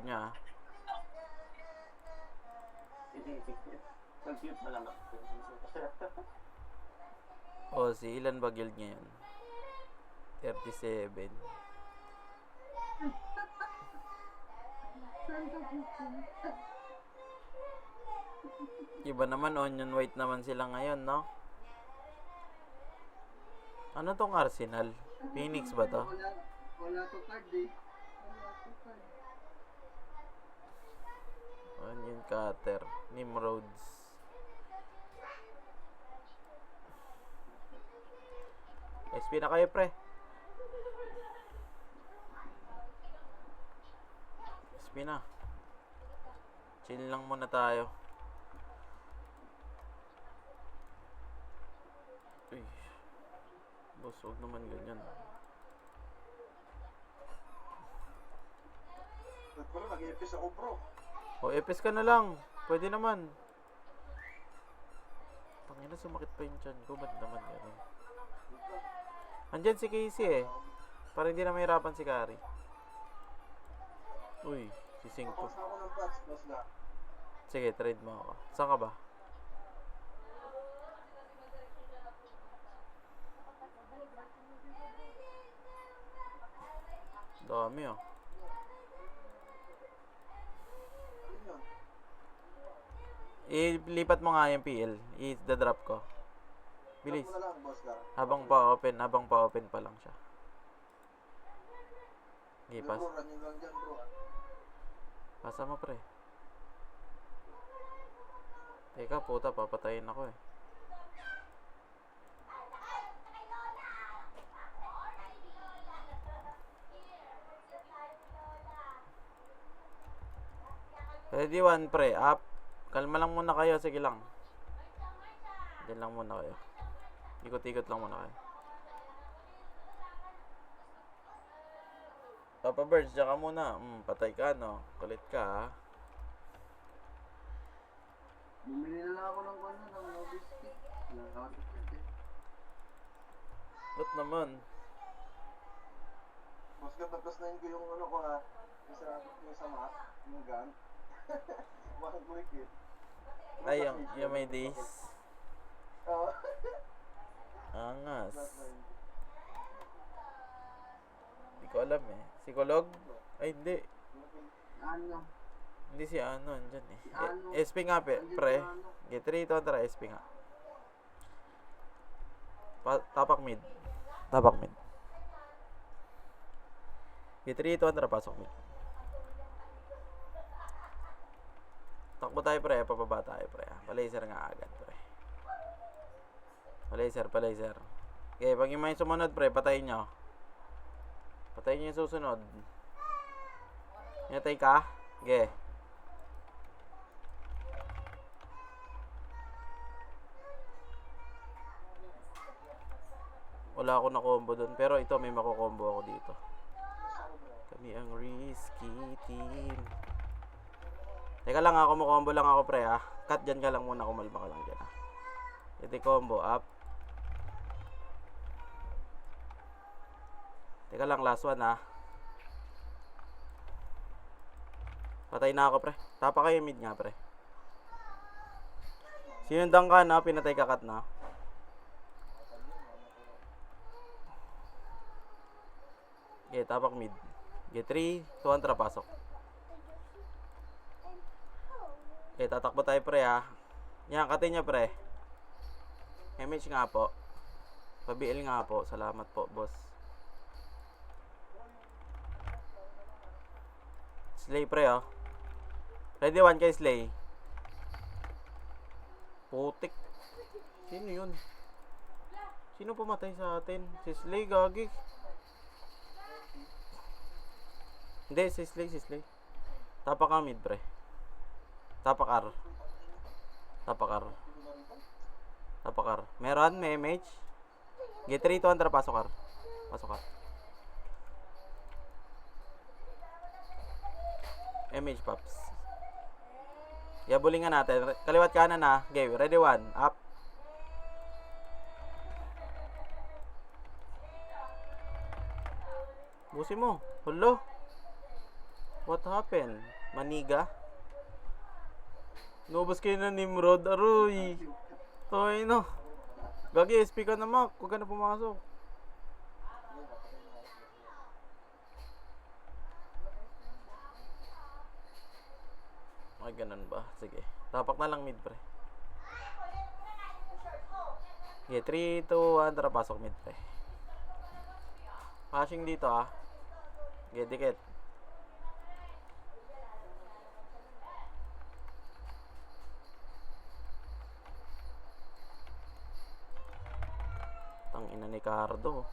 niya. Cute na lang ako. O, si ilan ba guild niya yun? 37. Iba naman, onion white naman sila ngayon, no? Ano tong Arsenal? Phoenix ba to? Wala to card eh. Wala to card. Onion cutter. Nimrods. SP na kayo, pre. SP na. Chill lang muna tayo. Uy. Boss, huwag naman ganyan. Pero nag-epis ako, bro. O, epes ka na lang. Pwede naman. Tangina, sumakit pa yung chan ko. Ba't naman gano'n? Andyan si Casey eh. Para hindi na mahirapan si Kari. Uy, si Singko. Tapos ako ng patch, boss na. Sige, trade mo ako. Saan ka ba? Dami oh. Ano yun? Ilipat mo nga yung PL. I-drop ko. Bilis. Ano na lang, boss na. Habang pa open pa lang siya. Okay, Bro, running lang dyan, bro. pasa mo pre. Teka, puta, papatayin ako eh. Ready one pre, up. Kalma lang muna kayo, sige lang. Diyan lang muna kayo. Ikot-ikot lang muna kayo. Papa Birds, diyan ka muna. Patay ka, no? Kulit ka, ha? Bumili na lang ako ng no biscuit. Wala ako sa pwede. Ba't naman? Boss ka, tapos na yun ko yung ano ko ha. Yung sa mat, yung gun. Bakit click it? Ay, yung may days. Oo. Angas. Hindi ko alam eh. Psikolog? Ay, hindi. Ano? Hindi si ano, andyan eh. Ano? SP nga, pre. Get 3 to tara, SP nga. Tapak mid. Tapak mid. Get 3 to tara, pasok mid. Takbo tayo, pre. Pababa tayo, pre. Palaser nga agad, pre. Palaser. Okay, pag yung may sumunod, pre, patayin nyo. Patayin nyo yung susunod. Inatay ka? Okay. Wala ako na combo dun. Pero ito, may makukombo ako dito. Kami ang risky team. Teka lang ako, makombo lang ako, pre, ha. Cut dyan ka lang muna, kumalma ka lang dyan, ha. Ito combo, up. Teka lang, last one, ha. Patay na ako, pre. Tapa kayo mid nga, pre. Sinundan ka na, pinatay ka cut na. Okay, tapak mid. Okay, 3, 2, 1, pasok. Okay, tatakbo tayo, pre, ha. Yan, katin nyo, pre. MH nga po. Pabiil nga po. Salamat po, boss. Slay, pre, oh. Ready one kay Slay. Putik. Sino yun? Sino pumatay sa atin? Si Slay, gagi. Hindi, si Slay. Tapak ka mid, pre. Tapak R. Meron, may MH. Get 3 to 1, pasok R. MH Pops. Yabulingan natin. Kaliwat kanan na. Okay, ready one. Up. Busin mo. Hello? What happened? Maniga. Nubos kayo na Nimrod. Aroy. Toy no. Gagi, SP ka na, Mac. Huwag ka na pumasok. Ay, ganun ba? Sige. Tapak na lang mid, pre. Okay, 3, 2, 1. Tara, pasok mid, pre. Flashing dito, ah. Okay, dikit. Tangina ni Cardo.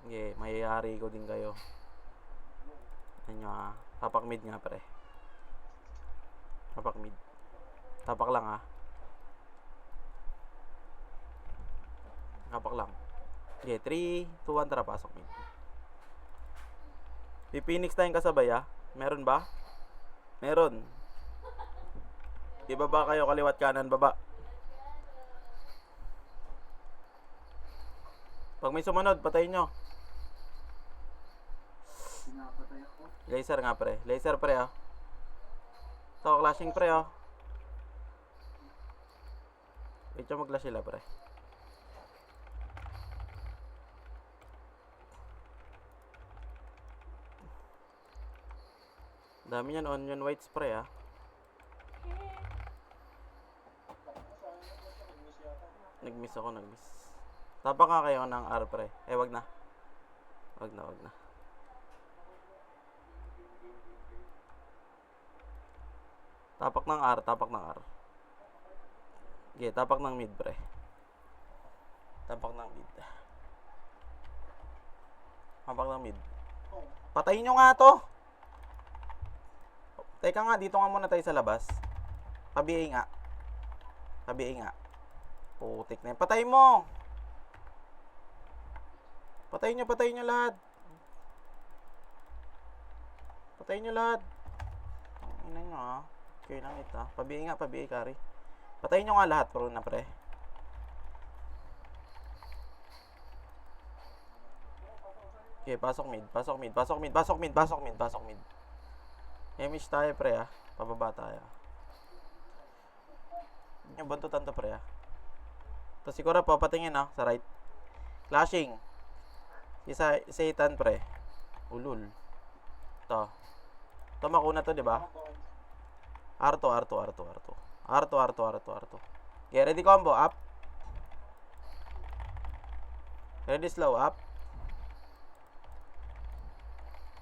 Okay, mayayari ko din kayo. Ano nyo, ah. Tapak mid nga, pre. Tapak mid. Tapak lang, ah. Tapak lang. Okay, 3, 2, 1. Tara, pasok mid. Pipinix tayong kasabay, ah. Meron ba? Meron. Di ba kayo kaliwat kanan baba? Pag may sumunod, patayin nyo. Pinapatay ako. Laser nga, pre. Laser, pre, ah. Ito, clashing, pre, ah. Wait nyo mag-clash sila, pre. Dami yan, onion white spray, ah. Nag-miss ako, nag-miss. Tapak nga kayo ng R, pre. Eh, wag na. Wag na, wag na. Tapak ng R, tapak ng R. Okay, tapak ng mid, pre. Tapak ng mid. Tapak ng mid. Patayin nyo nga to! Teka nga, dito nga muna tayo sa labas. Pabiay nga. Pabiay nga. Putik na yun. Patay mo! Patayin nyo lahat. Patayin nyo lahat. Ina nyo, ha. Okay lang ito, ha. Pabiay nga, pabiay, kari. Patayin nyo nga lahat, pro na, pre. Okay, pasok mid, pasok mid, pasok mid, pasok mid, pasok mid, pasok mid. Image tayo, pre, ha. Pababa tayo. Yung buntutan to, pre, ha. Tapos siguro po, patingin, ha, sa right. Clashing. Isa, Satan, pre. Ulul. Ito. Ito, makuna to, di ba? R2, R2, R2, R2. R2, R2, R2, R2. Okay, ready combo, up. Ready slow, up.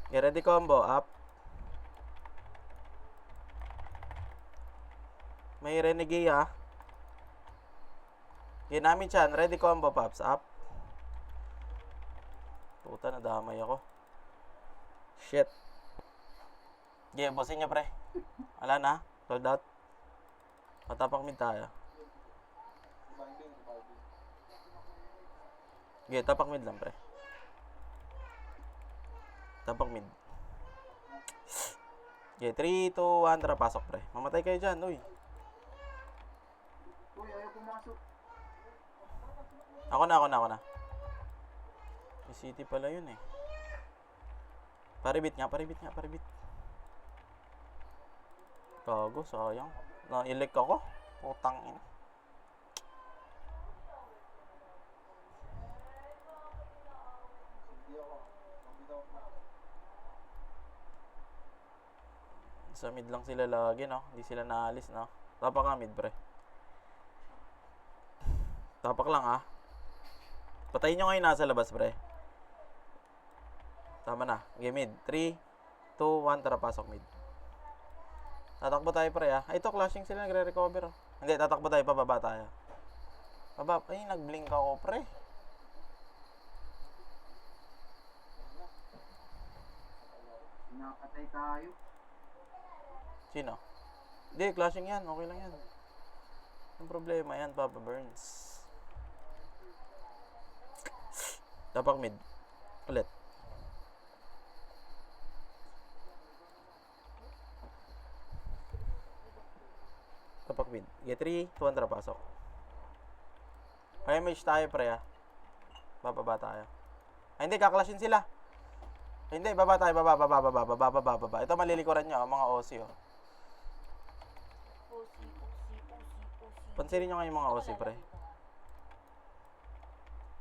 Okay, ready combo, up. May renegade, ha. Ginamit siya. Ready combo, pops. Up. Puta, nadamay ako. Shit. Okay, bossin niya, pre. Wala na. Sold out. Patapak mid tayo. Okay, tapak mid lang, pre. Tapak mid. Okay, 3, 2, 1. Tara, pasok, pre. Mamatay kayo dyan, uy. Uy, ayaw pumasok. Ako na. May city pala yun, eh. Paribit nga. Gago, sayang. Na-elect ako. Putang ina. Sa mid lang sila lagi, no? Hindi sila naalis, no? Tapak nga mid, pre. Tapak lang, ah. Patayin nyo ngayon nasa labas, pre. Tama na. Okay, mid. 3, 2, 1. Tara, pasok mid. Tatakbo tayo, pre, ah. Ay, ito, clashing sila. Nagre-recover, oh. Hindi, tatakbo tayo. Pababa tayo. Pababa. Ay, nag-blink ako, pre. Pinapatay tayo. Sino? Hindi, clashing yan. Okay lang yan. Ang problema yan, Papa Burns. Tapak mid. Ulit. Tapak mid. Okay, 3, 2, 1, tara, pasok. Image tayo, pre, ah. Bababa tayo. Ay, hindi, kaklashin sila. Hindi, baba tayo, baba, baba, baba, baba, baba, baba. Ito malilikuran nyo, mga OC, oh. Pusi, pusi, pusi, pusi. Pansinin nyo nga yung mga Ako OC, wala pre. dito.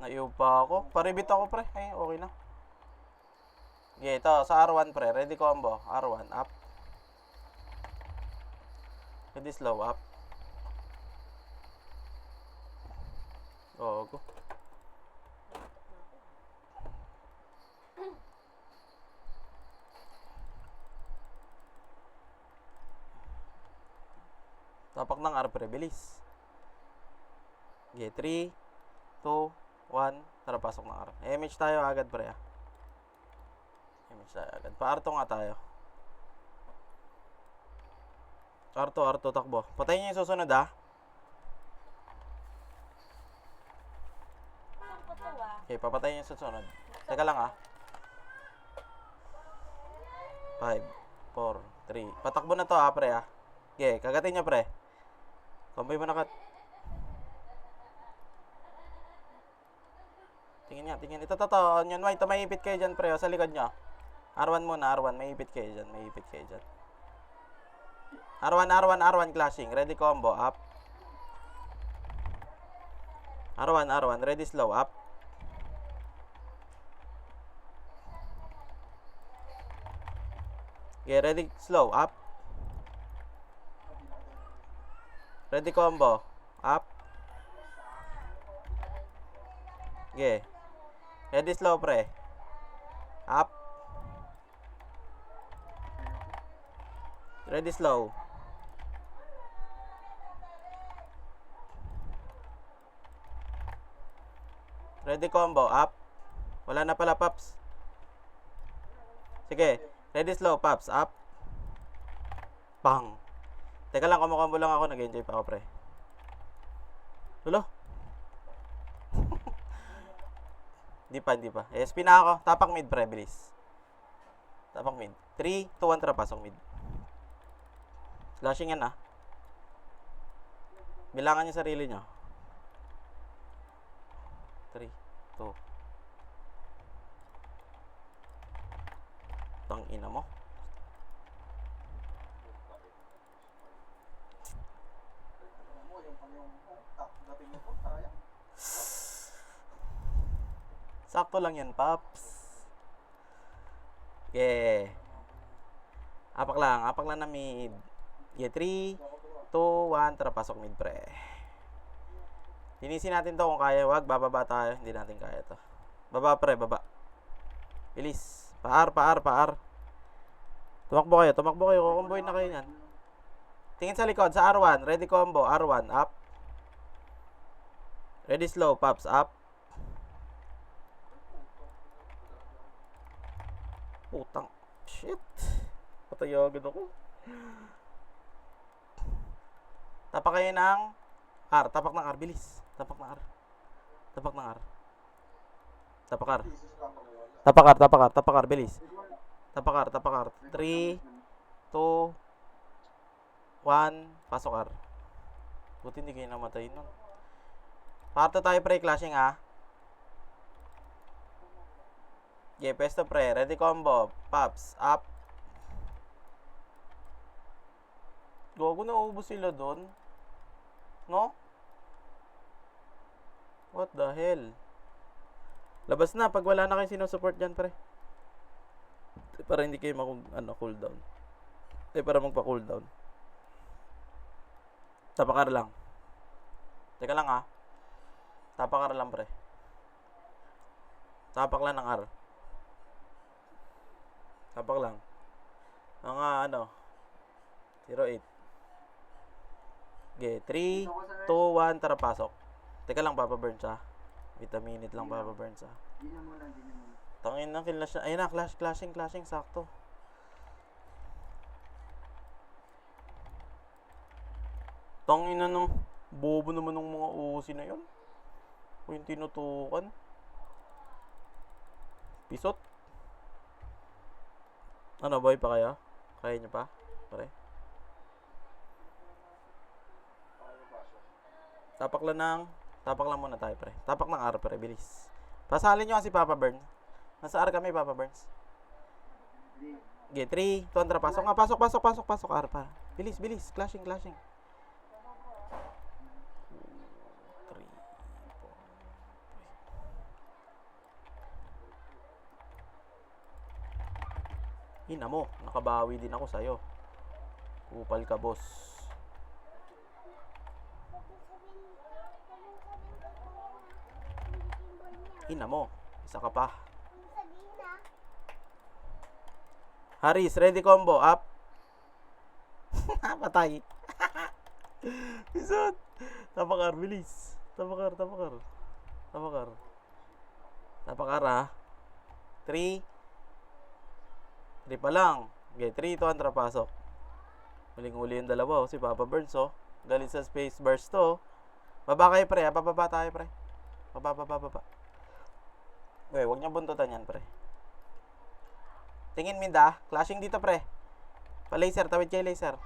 Naiup pa ako. Paribit ako, pre. Ay, okay na. Okay, ito, sa R1, pre. Ready combo. R1, up. Ready slow, up. Oh, go. Tapak ng R, pre. Bilis. Okay, 3, 2, 1. Tara, pasok ng R. MH tayo agad, pre, ah. MH tayo agad. Pa-R2 nga tayo. R2, takbo. Patayin nyo yung susunod, ah. Saan pa to ah? Okay, papatayin yung susunod. Teka lang, ah. 5, 4, 3. Patakbo na to, ah, pre, ah. Okay, kagatin nyo, pre. Kamboy mo na kat. Tingin nga, tingin. Ito, onion white. Ito, may ipit kayo dyan, pre. O, sa likod nyo. R1 muna, R1. May ipit kayo dyan, may ipit kayo dyan. R1, clashing. Ready combo, up. R1, ready slow, up. Okay, ready slow, up. Ready combo, up. Okay. Ready slow, pre. Up. Ready slow. Ready combo, up. Wala na pala, Paps. Sige. Ready slow, Paps, up. Bang. Teka lang, kumukombo lang ako. Nag-enjoy pa ako, pre. Lulo. Hindi pa. SP na ako. Tapak mid, pre. Bilis. Tapak mid. 3, 2, 1, tara. Pasok mid. Slashing yan, ah. Bilangan niyo sarili nyo. 3, 2. Tang ina mo. Sakto lang yan, Paps. Yeah. Apak lang na mid. Yeah, 3, 2, 1, tara, pasok mid, pre. Linisin natin to kung kaya. Wag, bababa tayo. Hindi natin kaya to. Baba, pre, baba. Bilis. Paar. Tumakbo kayo. Kukumboy na kayo yan. Tingin sa likod, sa R1. Ready combo, R1, up. Ready slow, Pops, up. Putang. Shit. Patay agad ako. Tapak kayo ng R. Tapak ng R. Bilis. Tapak ng R. Tapak R. Bilis. Tapak R. 3, 2, 1. Pasok R. Buti hindi kayo namatay nun. Parto tayo, pre. Clashing, ha. Okay, pesto, pre. Ready combo. Pops. Up. Gogo na ubos sila doon. No? What the hell? Labas na pag wala na kayo sinusupport dyan, pre. Para hindi kayo cooldown. Para magpa-cooldown. Tapakar lang. Teka lang, ha. Tapakar lang, pre. Tapak lang ng R. Tapak lang. Mga 08. Okay, 3, 2, 1, tara, pasok. Teka lang, papaburn siya. Wait a minute lang, papaburn siya. Di na muna. Tangin na, kinlash na. Ayun na, clashing, sakto. Tangin na nung bobo naman ng mga OC na yun. O yung tinutukan. Pisot. Ano, boy pa kaya? Kaya niya pa? Pare. Tapak lang muna tayo, pre. Tapak ng R, pre. Bilis. Pasalin nyo kasi Papa Burn. Nasa R kami, Papa Burns. Hindi. Okay, 3, 2, Andra. Pasok nga, pasok, pasok, pasok, pasok. R pa. Bilis, bilis. Clashing, clashing. 3, 4. Ina mo, nakabawi din ako sa'yo. Kupal ka, boss. Ina mo, isa ka pa. Haris, ready combo, up. Patay. Isot. Tapakar, bilis. Tapakar, tapakar. Tapakar. Tapakar, ha. 3. 3 pa lang. Okay, 3, 2, Andra, pasok. Muling-uli yung dalawa, oh. Si Papa Burns, oh. Galit sa space burst, to. Baba kayo, pre, ha. Bababa tayo, pre. Baba, baba, baba. Okay, huwag niyo buntutan yan, pre. Tingin minda, clashing dito, pre. Pa-laser, tawid kayo, laser.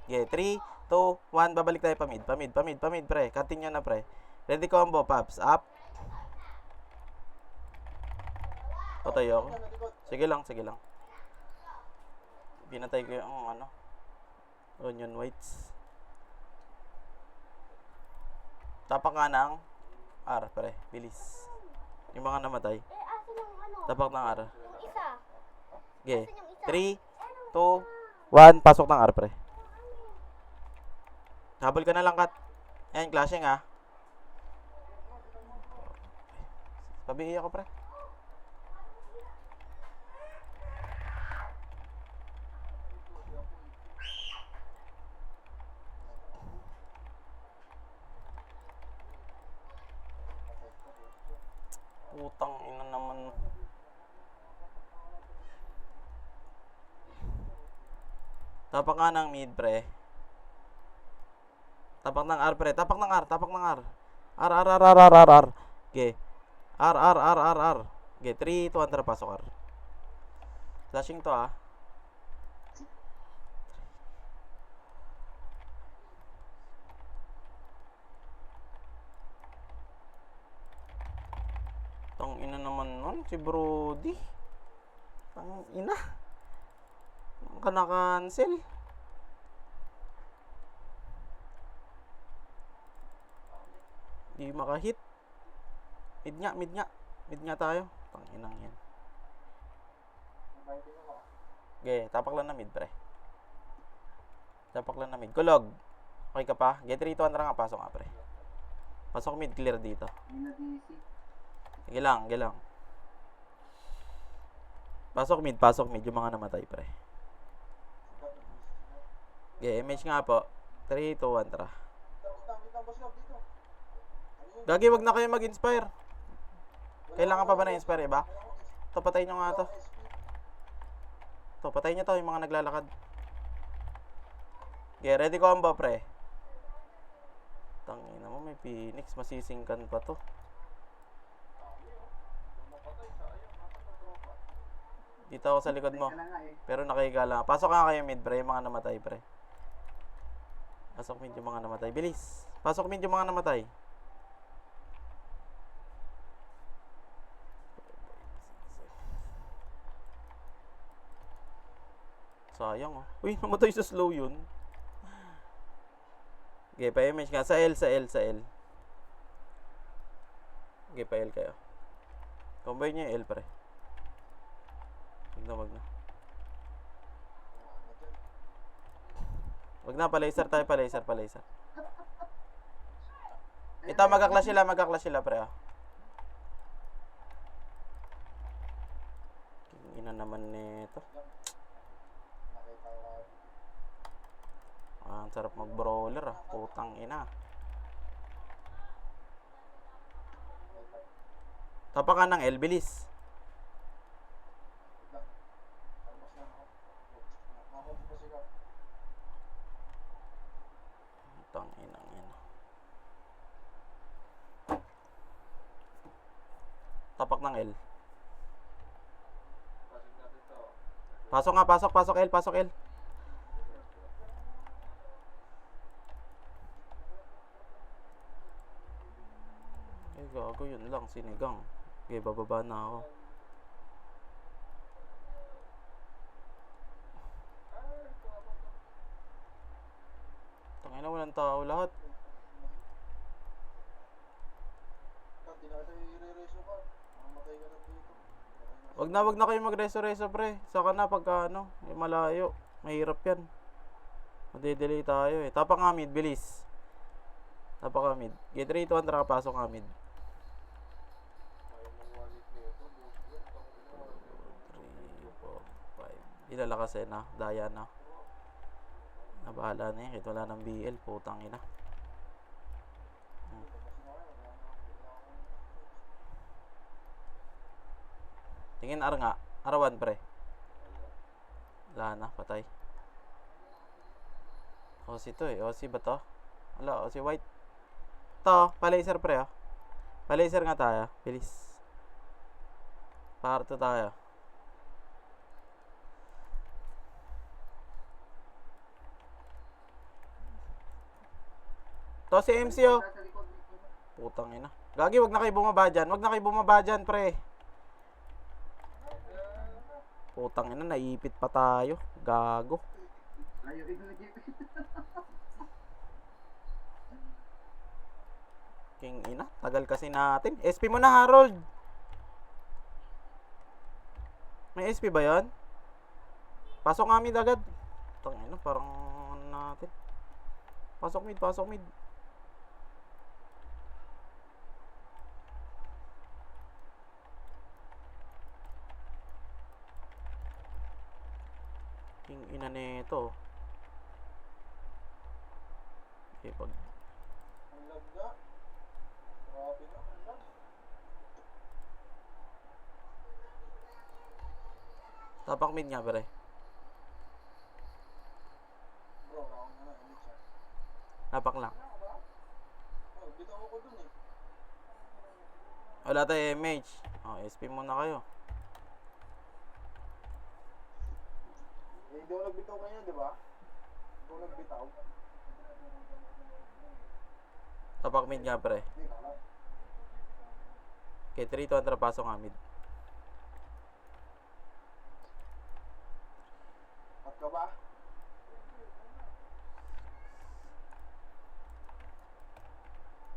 Okay, 3, 2, 1, babalik tayo pa-mid, pa-mid, pa-mid, pa-mid, pre. Cutting nyo na, pre. Ready combo, Paps, up. Patay ako. Sige lang, sige lang. Pinatay ko yung, ano, onion whites. Tapak nga ng R, pre. Bilis. Yung mga namatay. asan yung ano? Tapak ng R. Yung isa. Okay. Asan yung isa? 3, 2, 1. Pasok ng R, pre. Habol ka na lang, Kat. Ayan, clashing, ha. Pabihi ako, pre. Putang ina naman. Tapak nga ng mid, pre. Tapak ng R, pre. Tapak ng R. Tapak ng R. R, R, R, R, R, R, R. Okay. R, R, R, R, R. Okay, 3, 2, Andra, pasok R. Flashing to, ah. Tang ina naman nun, si Brody. Tang ina. Kana-cancel. Di makahit. Mid nga, mid nga. Mid nga tayo. Tang inang yan. Okay, tapak lang na mid, pre. Tapak lang na mid. Kulog. Okay ka pa? Get 3 to nga, pasok nga, pre. Pasok mid, clear dito. Hindi na DC. Sige lang, sige lang. Pasok mid, yung mga namatay, pre. Okay, image nga po. 3, 2, 1, tara. Gagi, wag na kayo mag-inspire. Kailangan pa ba na-inspire, iba? Ito, patayin nyo nga to. Ito, patayin nyo to, yung mga naglalakad. Okay, ready combo, pre. Tangina mo, may Phoenix. Masisingkan pa to. Dito ako sa likod mo. Teka na nga eh. Pero nakahiga lang. Pasok nga kayo mid, pre. Yung mga namatay, pre. Pasok mid yung mga namatay. Bilis. Pasok mid yung mga namatay. Sayang, oh. Uy, namatay sa slow yun. Okay, pa-image nga. Sa L, sa L, sa L. Okay, pa-L kayo. Combine nyo yung L, pre. Wag na. Wag na, pa-laser tayo, pa-laser. Ito, magka-clash sila, pre, ah. Ina naman nito. Ah, ang sarap mag-brawler, ah. Putang ina. Tapakan ng L, bilis. Putang inang ina. Tapak ng L. Pasok nga, pasok L, pasok L. Eh, gago, yun lang, sinigang. Okay, bababa na ako. ng tao lahat. Kat, di na kita i-re-reso ka. Mamamatay ka lang dito. Wag na kayo magreso-reso pre. Saka na pagka ano, malayo. Mahirap yan. Madedelay tayo eh. Tapak nga mid, bilis. Tapak nga mid. Get 3 to 1, pasok nga mid. Ayaw mong wallet nito. 3, 4, 5. Ilalakas eh na. Daya na. Nabahala na yan. Kahit wala ng BL. Putang ina. Tingin R nga. R1 pre. Wala na. Patay. OC to eh. OC ba to? Wala. OC white. To. Pa-laser pre ah. Pa-laser nga tayo. Bilis. Parto tayo. To si MC oh. Sa likod dito. Putang ina. Gagi, wag na kayo bumaba dyan. Wag na kayo bumaba dyan, pre. Putang ina, naipit pa tayo. Gago. Ayaw inagip. King ina, tagal kasi natin. SP mo na, Harold. May SP ba yan? Pasok nga mid agad. Putang ina, parang ano natin. Pasok mid, pasok mid. King ina nito. Okay, pag Ang lag na. Grabe na. Ang lag. tapak mid nga, pre. Bro, ako na. Hindi siya. Tapak lang. Oh, bitaw ako dun eh. Wala tayo MH. Oh, SP muna kayo. Eh, hindi ako nagbitaw kanya, di ba? Hindi ako nagbitaw. Tapak mid nga, pre. Hindi, kalat. Okay, 3 to 1, pasok nga mid. At ka ba?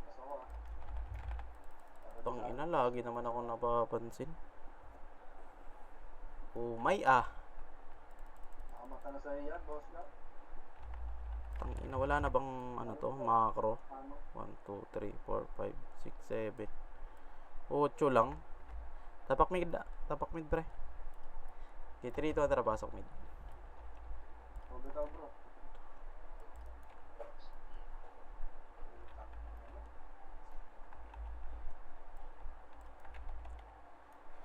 Mas ako ah. Tang ina, lagi naman ako napapansin. Umay ah. Nakamata na sa'yo yan, boss na. Tang ina, wala na bang ano to, macro? Ano? 1, 2, 3, 4, 5, 6, 7. 8 lang. Tapak mid, pre. Okay, 3 to 1, pasok mid. So, bitaw bro.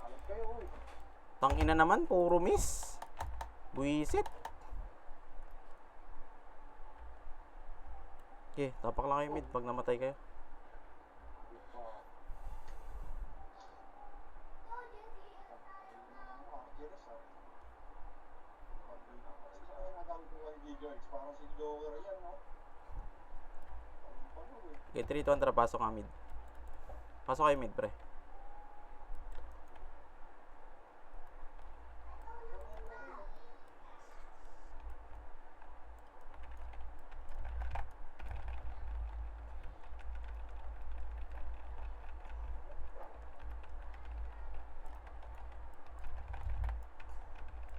Alam kayo, uy. Tang ina naman, puro miss. Buisit. Okay, tapak lang kayo mid pag namatay kayo. Parang si Joker yan, no? Okay, 3 to 1, pasok nga mid. Pasok kayo mid, pre.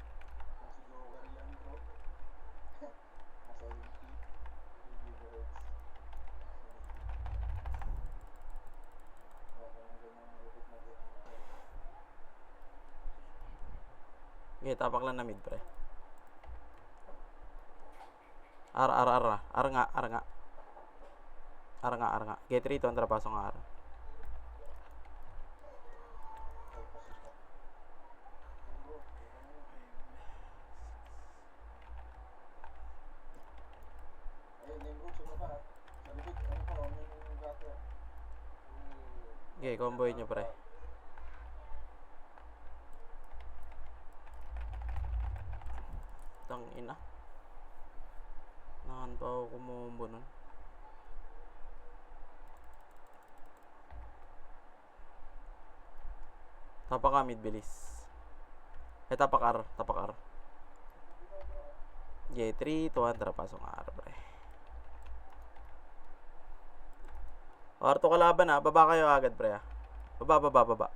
Si Joker yan, bro. Nasa UP. Emirates. Okay, tapak lang na mid, pre. R nga. R nga. Get 3 to 1, pasok nga R. Okay, comboy nyo, pre. Tang ina. Nahan pa ako kumumbo nun. Tapak ka mid, bilis. Tapak R. Okay, 3 to 1, pasok nga R, pre. Arto kalaban ha. Baba kayo agad, pre ha. Baba.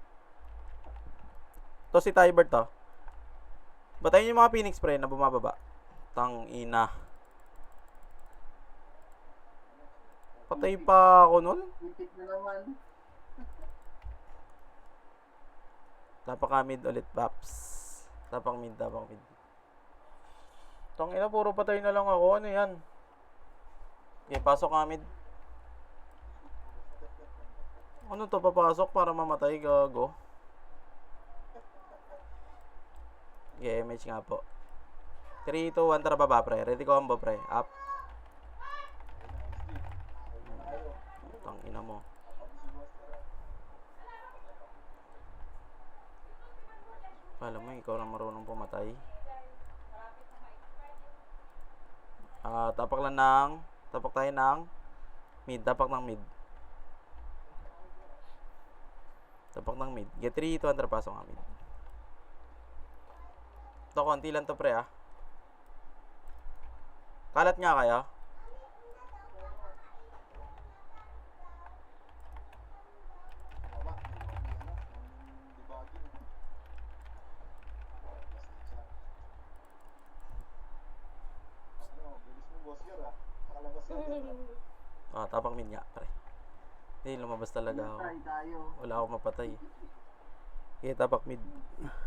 To si Tybert to. Batayin yung mga Phoenix, pre, na bumababa. Tang ina. Patay pa ako nun. Itik na naman. Tapak ka mid ulit, Paps. Tapak mid. Tang ina, puro patay na lang ako. Ano yan? Okay, pasok ka mid. Ano to, papasok para mamatay, gago? Okay, MH nga po. 3, 2, 1, tara baba, pre. Ready combo, pre. Up. Tang ina mo. Alam mo, ikaw lang marunong pumatay. Tapak tayo ng mid. Tapak ng mid. Get 3, 2, 1, tara pasok nga mid. Ito, konti lang to, pre, ah. Kalat nga kaya. Tapak mid nga, pre. Hindi, lumabas talaga ako. Try tayo. Wala akong mapatay. Okay, tapak mid.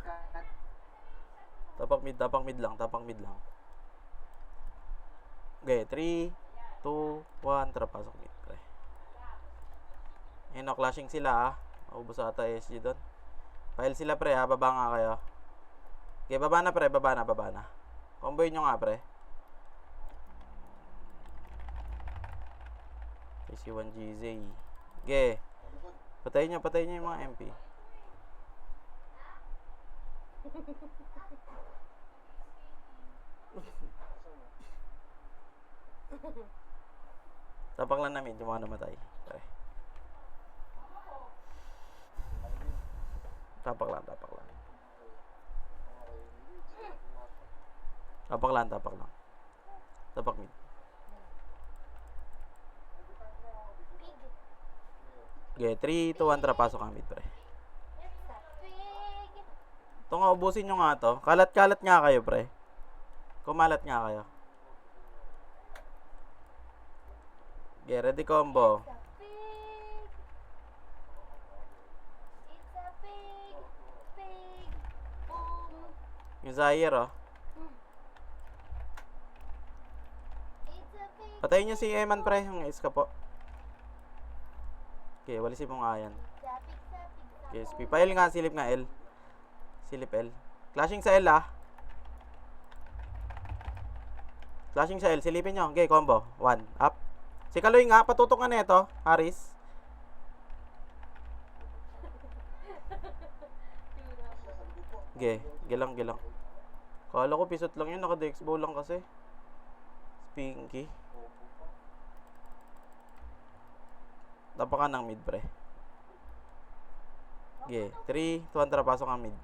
Cut. Tapak mid lang. Okay, 3, 2, 1, tara pasok mid, pre. Ayun, clashing sila, ah. Maubos ata SG doon. File sila, pre, ha. Baba nga kayo. Okay, baba na, pre. Baba na. Comboy nyo nga, pre. Si 1GZ. Okay. Patayin nyo yung mga MP. Tapak lang namin yung mga namatay. Okay. Tapak lang. Tapak mid. Okay, 3, 2, 1, tara pasok ang mid, pre. Ito nga, ubusin nyo nga to. Kalat nga kayo, pre. Kumalat nga kayo. Okay, ready combo. Yung Zaire, oh. Patayin nyo si Eman, pre. Yung iska po. Okay, walisin mo nga yan. Okay, SP. Pail nga, silip nga L. Silip L. Clashing sa L, ah. Clashing sa L. Silipin nyo. Okay, combo. 1. Up. Si Kaloy nga. Patutok nga neto. Haris. Okay. Gilang. Kala ko pisot lang yun. Naka-dexbow lang kasi. Pinky. Tapakan ng mid, pre. Okay. 3, 2, 1, tara pasok ang mid.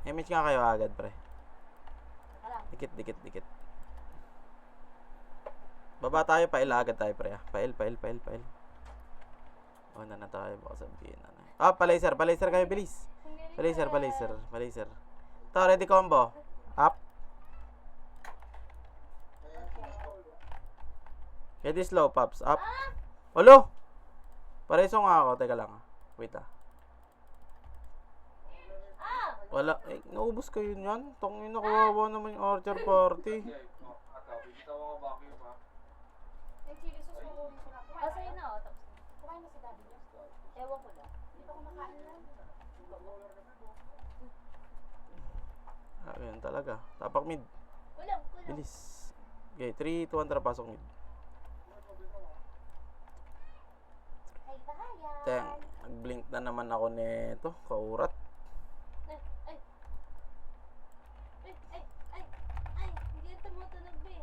Image nga kayo agad, pre. Dikit. Baba tayo, pail agad tayo, pre. Pail. Na tayo, baka sabihin na. Palaser kayo, bilis. Palaser. Ito, ready combo. Up. Ready slow, pops. Up. Olo! Pareso nga ako. Teka lang. Wait, ah. Wala. Naubos kayo niyan. Tangin na, kawawa naman yung Archer Party. Sa'yo na, oh. Tapos, kumain na si Daddy. Ewan ko lang. Hindi pa kumakain lang. Ganyan talaga. Tapak mid. Kulang. Bilis. Okay, 3, 2, 1, tara pasok mid. Ay, bahaya. Teng, nag-blink na naman ako nito. Kaurat. Ay, hindi yan tumutunog, be.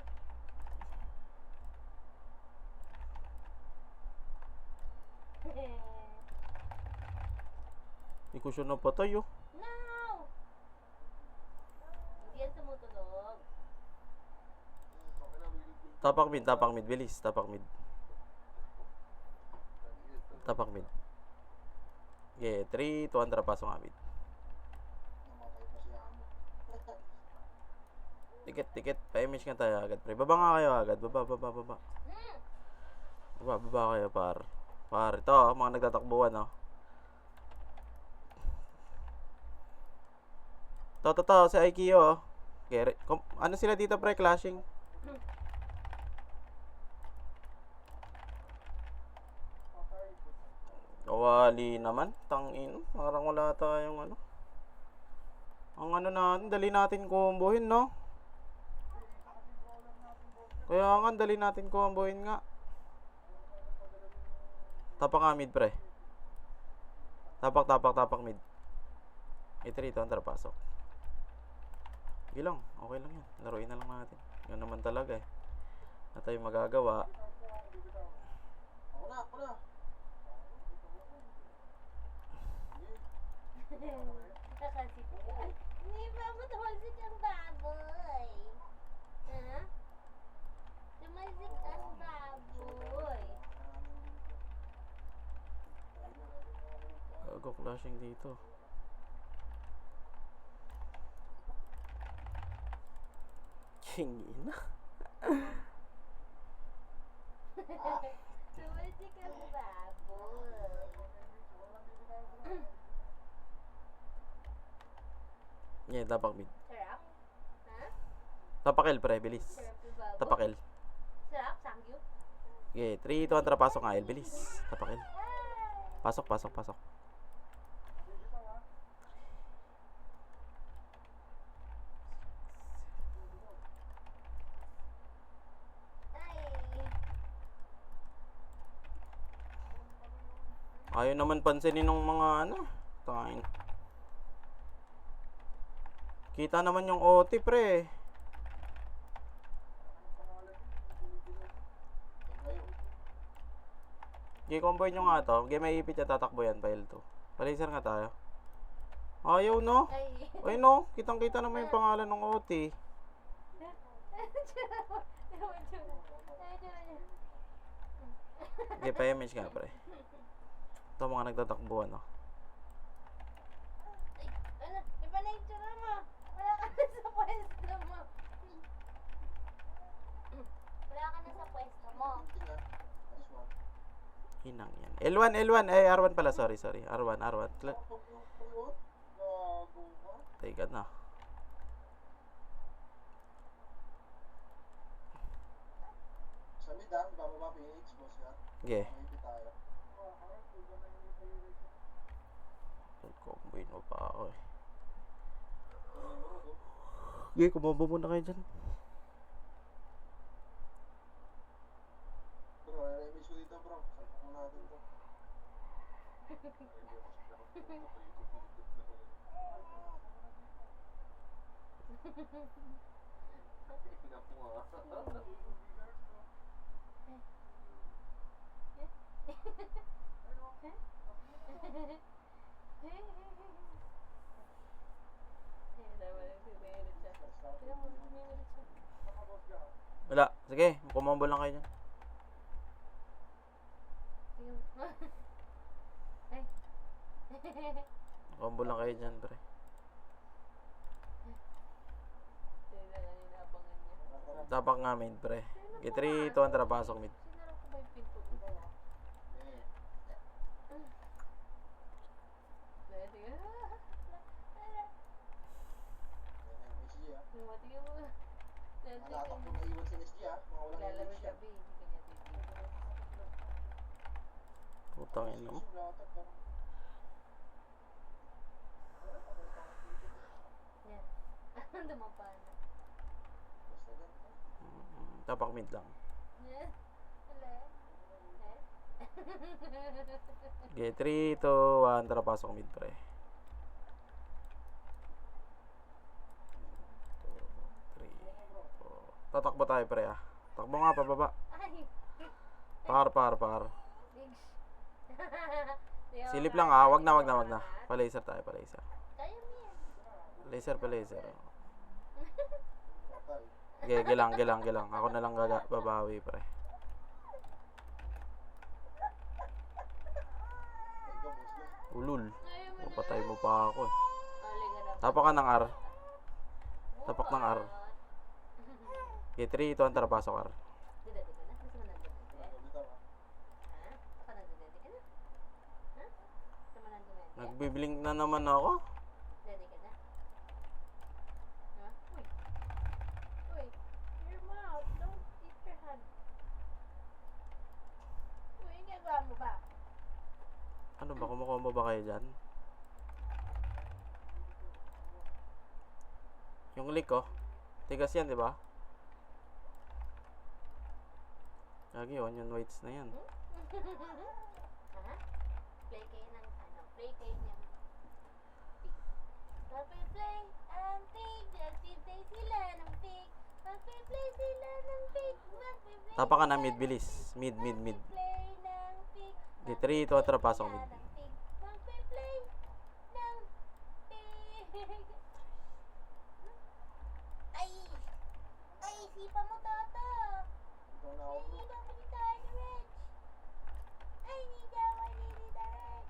Hindi ko siya napatay, oh. No! Hindi yan tumutunog. Tapak mid. Bilis, tapak mid. Tapak mid. Okay, 3, 2, pasok nga mid. Namatay pa si Amo. Tikit. Pa-image nga tayo agad, pre. Baba nga kayo agad. Baba. Baba kayo, par. Par, ito, mga nagtatakbuhan, oh. To, sa IKEA, oh. Okay, ano sila dito, pre? Clashing. Wali naman. Tangin. Parang wala tayong ano. Ang ano natin, dali natin kombohin, no? Kaya nga, dali natin kombohin nga. Tapak nga mid, pre. Tapak mid. Ito rito, ang pasok. Sige lang, okay lang yan. Laruin na lang natin. Yan naman talaga eh. Na tayo magagawa. Ako na. Nakasip ka. Hindi ba mo tumalsik ang baboy? Ha? Tumalsik ang baboy. Gago, clashing dito. Kingin na. Tumalsik ang baboy. Yeah, tapak mid. Sarap? Ha? Tapakil, pre, bilis. Sarap yung baboy? Tapakil. Sarap? Sangyo? Okay, 3, 2, pasok nga, El. Bilis. Tapakil. Pasok. Ayaw naman pansinin ng mga ano. Tangin. Kita naman yung OT, pre. G-comboy nyo nga to. Game may ipit at tatakbo yan, file 2. Palaser nga tayo. Ayaw, no? Ay, no. Kitang-kita naman yung pangalan ng OT. Okay, pa-image nga, pre. Ito mga nagtatakbuhan, no? Ano? Iba na yung tsura mo. Wala ka na sa pwesto mo. Wala ka na sa pwesto mo. Nice one. Hinang yan. L1. Ay, R1 pala. Sorry. R1. Gago ka. Teka na. Sa mid bababa PH, boss ka. Okay. Maybe tayo. Comboin mo pa ako eh. Okay, kumabo muna kayo dyan. Bro, i-image ko dito, bro. Salpak mo natin to. Wala. Sige, kumambo lang kayo dyan. Kumambo lang kayo dyan, pre. Tapak nga main, pre. Okay, 3, 2, pasok mid. Sinara ko ba yung pinto ko? SG Tingnan mo. Natatakbo na iwan si SG mga walang Lalaro image siya, yan. B. Hindi ka niya titigil. Putang ina mo. Yan. Dumapa na. Tapak mid lang. Yan. Wala. Okay, 3, 2, 1, pasok mid, pre. 2, 3, 4. Tatakbo tayo, pre, ah. Takbo nga, pababa. Ay. Par. Bigs. Silip lang, ah. Wag na. Pa-laser tayo, pa-laser. Kaya mo yan. Laser. Okay, gilang. Ako na lang babawi, pre. Ulul. Ayaw mo na. Papatay mo pa ako eh. Alay ka na. Tapak ka ng R. Tapak ng R. Okay, 3, 2, 1, tara, pasok R. Didati ka na? Gusto mo na didati? Bitaw ah. Ha? Baka na didati ka na? Ha? Gusto mo na didati? Nagbiblink na naman ako. Didati ka na? Ha? Uy. Uy. Your mouth. Don't eat your hand. Uy, ginagawa mo ba? Ano ba, kumukombo ba kayo dyan? Yung leak oh. Tigas yan, di ba? Lagi, onion whites na yan. Ha? Play kayo ng ano? Play kayo ng pig. Magpe-play ang pig. Magpe-play sila ng pig. Magpe-play sila ng pig. Magpe-play Tapa ka na mid, bilis. Mid. play ng pig. Okay, 3, 2, 1, tara, pasok mid. Magpe-play ng pig. Ay! Ay, sipa mo, Toto! Ikaw na ako bro. Hindi daw pinitahan ni Reg. Ay, hindi daw pinitahan ni Reg.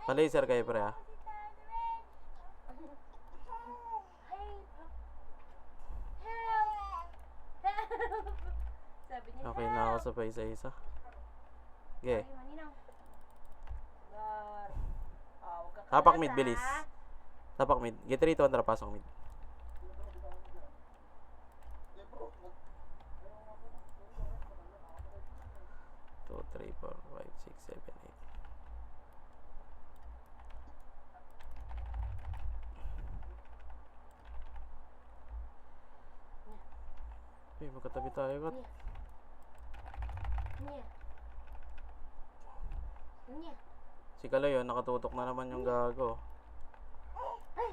Pa-laser kayo, pre, ha? Pinitahan ni Reg. Help! Help! Help! Sabi niya, Okay na ako sa pa isa-isa. Okay. Ay, maninaw. Gar. Ah, huwag ka Tapak kalas, mid, bilis. ah. Tapak mid. Get 3, 2, 1, tara, pasok mid. Hindi bro. 2, 3, 4, 5, 6, 7, 8. Uy, magkatabi tayo, Kat. Nya. Nya. Si Kaloy, oh, nakatutok na naman yung gago. Ay!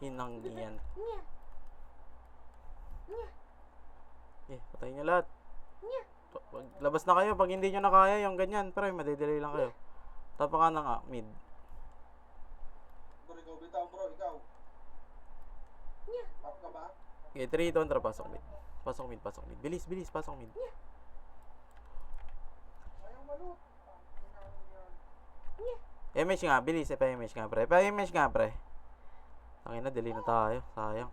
Hinang iyan. Nya. Nya. Eh, patay niya lahat. Nya. Labas na kayo pag hindi nyo na kaya yung ganyan. Pero madedelay lang kayo. Tapa ka na nga, mid. Bro, ikaw bitaw bro. Ikaw. Nya. Tap ka ba? Okay, 3, 2, 1, tara, pasok mid. Pasok mid, pasok mid. Bilis, bilis, pasok mid. Ayaw malut. Nya. MH nga, bilis. Pa-MH nga, pre. Pa-MH nga, pre. Tangin na, delay na tayo. Sayang.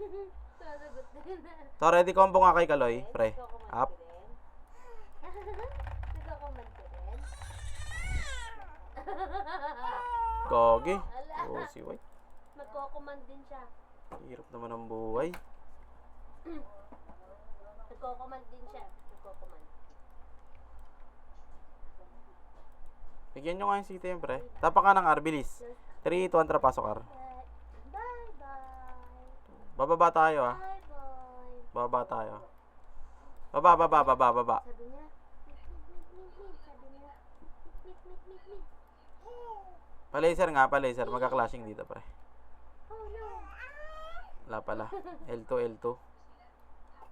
Sasagot din. So, ready combo nga kay Kaloy, pre. Up. Nagkakumand ka rin? Gogi. Ala. Oh, si White. Magkocommand din siya. Hirap naman ang buhay. Nagkocommand din siya. Nagkocommand. Bigyan nyo nga yung CTM, pre. Tapa ka ng R, bilis. 3, 2, 1, tara, pasok R. Bye-bye. Bababa tayo, ah. Bye-bye. Bababa tayo. Baba. Sabi niya, mit. Sabi niya, mit. Pa-laser nga, pa-laser. Magka-clashing dito, pre. Oh no. Wala pala. L2.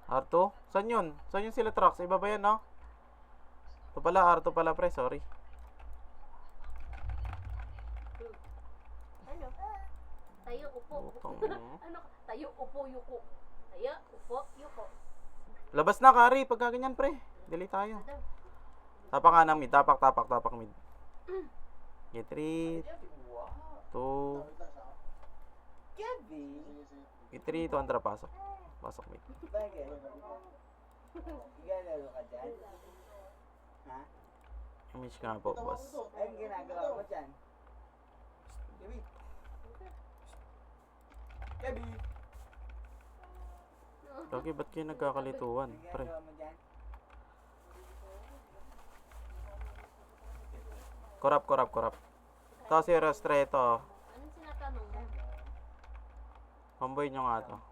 R2? Saan yun? Saan yun sila trucks? Iba ba yan, no? Ito pala, R2 pala, pre. Sorry. Ano? Tayo, upo. Utang. Ano? Tayo, upo, yuko. Tayo, upo, yuko. Labas na, Kari. Pagka ganyan, pre. Delay tayo. Ano? Tapak nga ng mid. Tapak mid. Okay, 3, 2, Wait lang siya. Kevin! Sige, sige. okay, 3, 2, 1, tara, pasok. Pasok mid. Bakit? Igalalo ka dyan? Ha? Image nga po, boss. Anong ginagawa mo dyan? Kevin. Kevin! Okay, ba't kayo nagkakalituan, Anong pre? ginagawa mo dyan? Korap. Ito si Rostreto. Anong sinatanong mo? Homeboy nyo nga to. Dali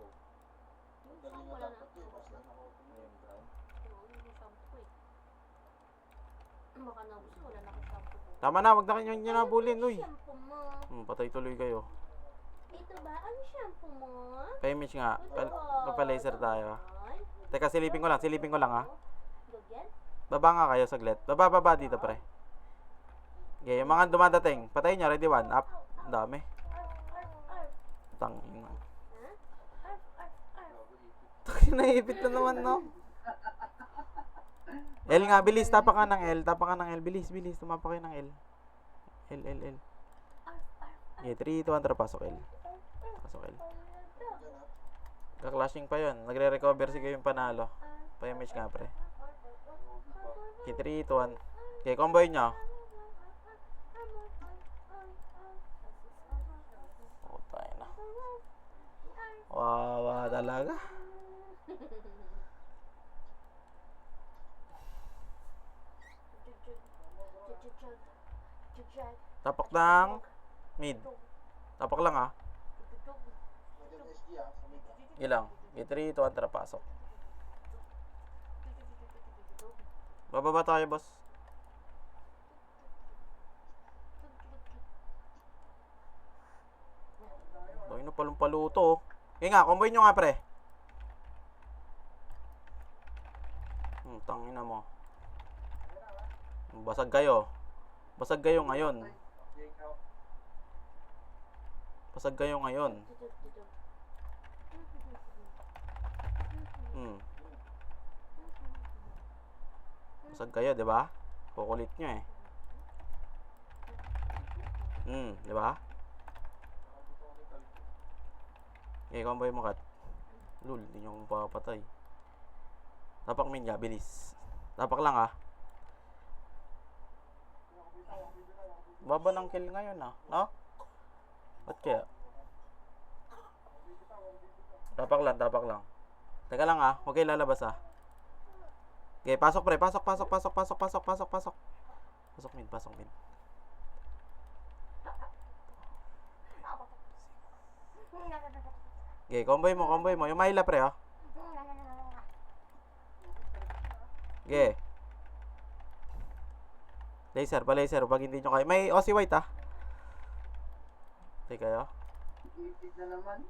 nga Wala na. dapat eh. Pas lang ako. Ayun, brown. Oo, hindi shampoo eh. Baka naubos na, wala na akong shampoo. Tama na, wag na kayo nyo nabulin, uy. Shampoo mo. Patay tuloy kayo. Ito ba? Ano shampoo mo? Pa-image nga. Pa-laser tayo. Ay, Teka, silipin ko lang, ha. Gagyan? Baba nga kayo saglit. Baba dito, pre. Okay, yung mga dumadating. Patayin nyo, ready, 1, up. Ang dami. Tangin na. Ha? Arf. Tangin, naipit na naman, no? L nga, bilis. Tapak ka ng L. Tapak ka ng L. Bilis, bilis. Tumapak kayo ng L. L. Okay, 3, 2, 1, tara. Pasok L. Pasok L. Kaklashing pa yun. Nagre-recover si yung panalo. Pa-image nga, pre. Okay, 3, 2, 1. Okay, combo nyo. Oh, tayo na. Wawa talaga. Tapak ng mid. Tapak lang ah. Medyo SG sa mid. Ilang. Okay, 3, 2, 1, tara. Pasok. Bababa tayo, boss. Dahil na palong-paluto. Okay nga, comboy nyo nga, pre. Tangina mo. Basag kayo. Basag kayo ngayon. Basag kayo ngayon. Basag kayo, di ba? Kukulit nyo eh. Di ba? Okay, comboy mo, kat. Lul, hindi nyo mapapatay. Tapak min nga, bilis. Tapak lang ah. Baba ng kill ngayon ah. No? Ba't kaya? Tapak lang, tapak lang. Teka lang ah, huwag kayo lalabas ah. Okay, pasok pre, pasok. Pasok mid, pasok mid. Okay, comboy mo. Yung mahila pre ah. Okay. Laser, pag hindi nyo kaya. May Aussie White ah. Teka kayo. Ipit na naman.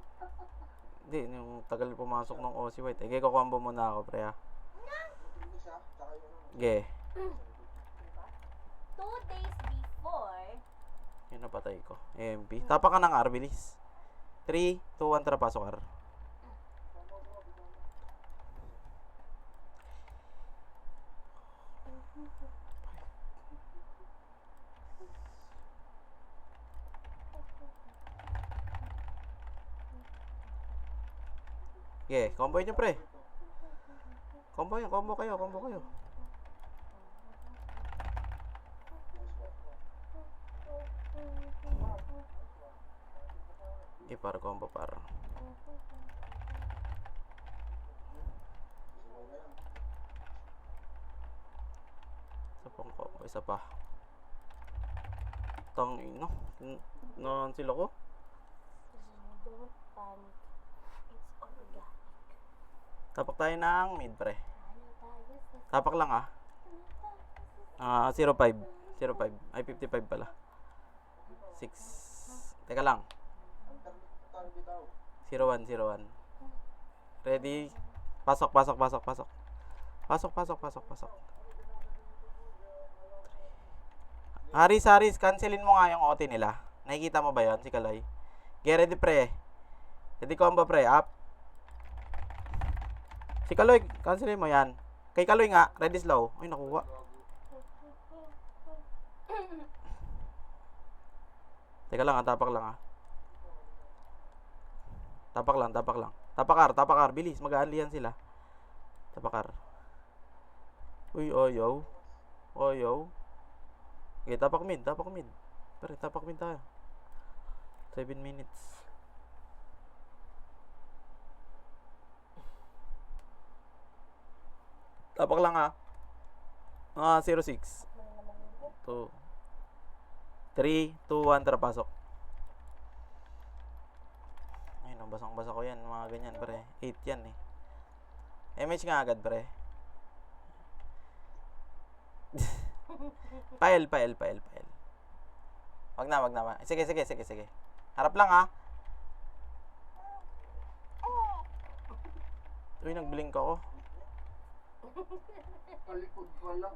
Hindi, yung tagal pumasok ng Aussie White. Okay, kukombo muna ako pre ah. Okay. 2 days before, Yun napatay ko. AMP. Tapak ka ng R, bilis. 3, 2, 1, tara pasok R. Okay, combo nyo pre. Combo kayo. Okay, para combo para. Isa pang combo, isa pa. Tangina. Nan sila ko. don't panic. It's organic. Tapak tayo ng mid pre. Ano tayo sa Tapak lang ah. 05. Ay 55 pala. 6. Teka lang. 01. Ready? Pasok. Haris, cancelin mo nga yung OT nila. Nakikita mo ba yan, si Kaloy? Get ready pre. Ready combo pre, up. Si Kaloy, cancelin mo yan. Kay Kaloy nga, ready slow. Ay, nakuha. Teka lang, tapak lang ah. Tapak lang. Tapak R, bilis, mag-aalihan sila. Tapak R. Uy, oyo. Okay, tapak mid. Pare, tapak mid tayo. 7 minutes. Tapak lang ah. 06. 2. 3, 2, 1, tara pasok. Ay, basang-basa ko yan, mga ganyan pre. 8 yan eh. MH nga agad pre. Pael. Wag na. Sige. Harap lang ah. Uy, nag-blink ako. Palikod pa lang.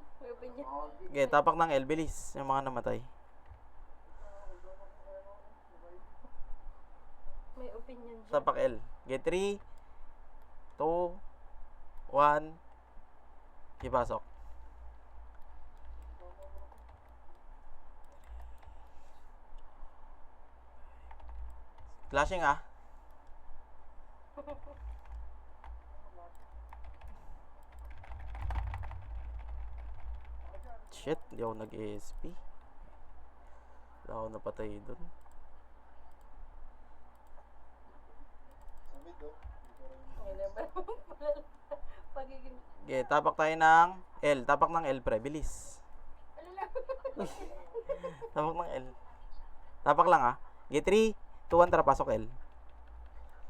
Okay, tapak ng L, bilis. Yung mga namatay. may opinion dyan. Tapak L. Okay, 3, 2, 1. Ipasok. Clashing ah. Shit, di ako nag-ASP. Wala ako napatay dun. Sa mid, oh. Dito rin. Ngayon naman pagiging... Okay, tapak tayo ng L. Tapak ng L, pre. Bilis. Ano lang? Tapak ng L. Tapak lang ah. Okay, 3, 2, 1, tara, pasok L.